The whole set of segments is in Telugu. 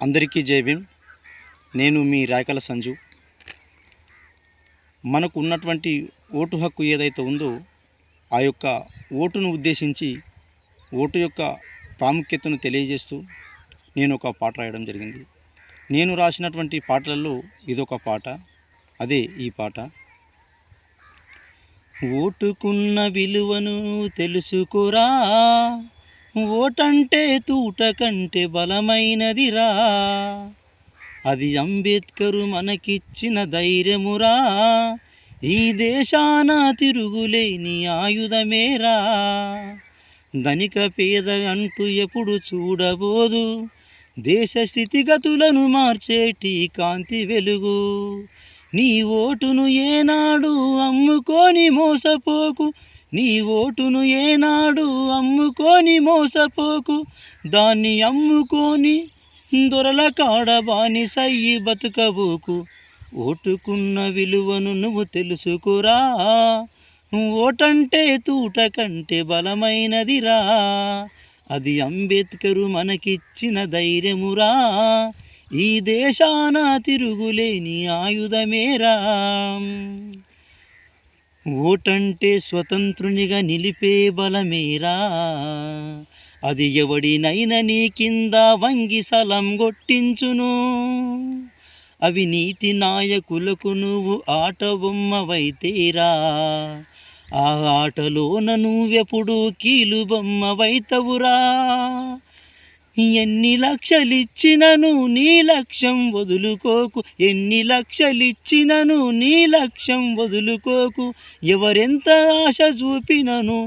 అందరికీ జై భీమ్. నేను మీ రాయకల సంజు. మనకు ఉన్నటువంటి ఓటు హక్కు ఏదైతే ఉందో ఆ యొక్క ఓటును ఉద్దేశించి ఓటు యొక్క ప్రాముఖ్యతను తెలియజేస్తూ నేను ఒక పాట రాయడం జరిగింది. నేను రాసినటువంటి పాటలలో ఇదొక పాట. అదే ఈ పాట. ఓటుకున్న విలువను తెలుసుకోరా, ఓటంటే తూట కంటే బలమైనదిరా, అది అంబేద్కరు మనకిచ్చిన ధైర్యమురా, ఈ దేశాన తిరుగులేని ఆయుధమేరా, ధనిక పేద అంటూ ఎప్పుడు చూడబోదు, దేశ స్థితిగతులను మార్చేటి కాంతి వెలుగు, నీ ఓటును ఏనాడు అమ్ముకొని మోసపోకు, నీ ఓటును ఏనాడు అమ్ముకొని మోసపోకు, దాన్ని అమ్ముకొని దొరల కాడ బానిసయ్యి బతుకబోకు, ఓటుకున్న విలువను నువ్వు తెలుసుకోరా, ఓటంటే తూట కంటే బలమైనదిరా, అది అంబేద్కరు మనకిచ్చిన ధైర్యమురా, ఈ దేశాన తిరుగులేని ఆయుధమేరా, ఓటంటే స్వతంత్రునిగా నిలిపే బలమేరా, అది ఎవడినైనా నీ కింద వంగి సలం కొట్టించును, అవినీతి నాయకులకు నువ్వు ఆట బొమ్మవైతేరా, ఆ ఆటలోన నువ్వెప్పుడు కీలు బొమ్మవైతవురా, ఎన్ని లక్షలిచ్చినను నీ లక్ష్యం వదులుకోకు, ఎన్ని లక్షలిచ్చినను నీ లక్ష్యం వదులుకోకు, ఎవరెంత ఆశ చూపినను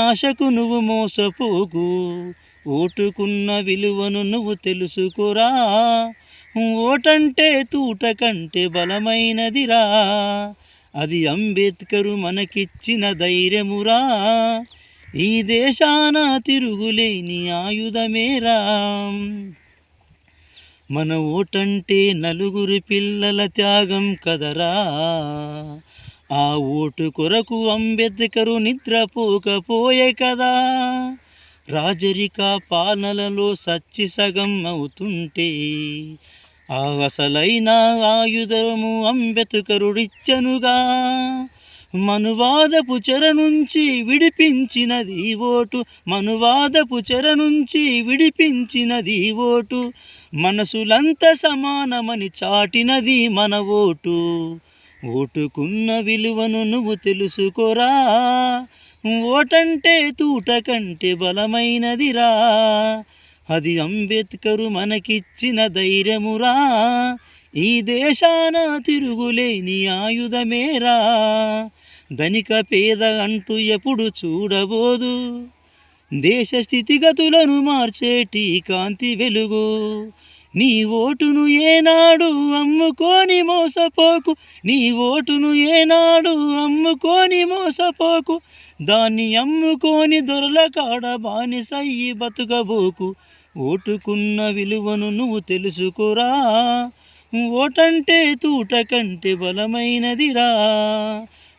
ఆశకు నువ్వు మోసపోకు, ఓటుకున్న విలువను నువ్వు తెలుసుకోరా, ఓటంటే తూట కంటే బలమైనదిరా, అది అంబేద్కరు మనకిచ్చిన ధైర్యమురా, ఈ దేశాన తిరుగులేని ఆయుధమేరా, మన ఓటంటే నలుగురు పిల్లల త్యాగం కదరా, ఆ ఓటు కొరకు అంబేద్కరు నిద్రపోకపోయే కదా, రాజరిక పాలనలో సచ్చి సగం అవుతుంటే ఆ అసలైన ఆయుధము అంబేద్కరుడిచ్చనుగా, మనువాదపు చెర నుంచి విడిపించినది ఓటు, మనువాదపు చెర నుంచి విడిపించినది ఓటు, మనసులంత సమానమని చాటినది మన ఓటు, ఓటుకున్న విలువను నువ్వు తెలుసుకోరా, ఓటంటే తూట కంటే బలమైనదిరా, అది అంబేద్కరు మనకిచ్చిన ధైర్యమురా, ఈ దేశాన తిరుగులేని ఆయుధమేరా, ధనిక పేద అంటూ ఎప్పుడు చూడబోదు, దేశ స్థితిగతులను మార్చేటి కాంతి వెలుగు, నీ ఓటును ఏనాడు అమ్ముకొని మోసపోకు, నీ ఓటును ఏనాడు అమ్ముకొని మోసపోకు, దాన్ని అమ్ముకొని దొరల కాడ బానిసయ్యి బతుకబోకు, ఓటుకున్న విలువను నువ్వు తెలుసుకోరా, ఓటంటే తూట కంటే బలమైనదిరా,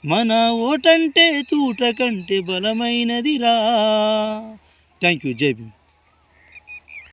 మన ఓటంటే తూట కంటే బలమైనదిరా. Thank you. జై భీమ్.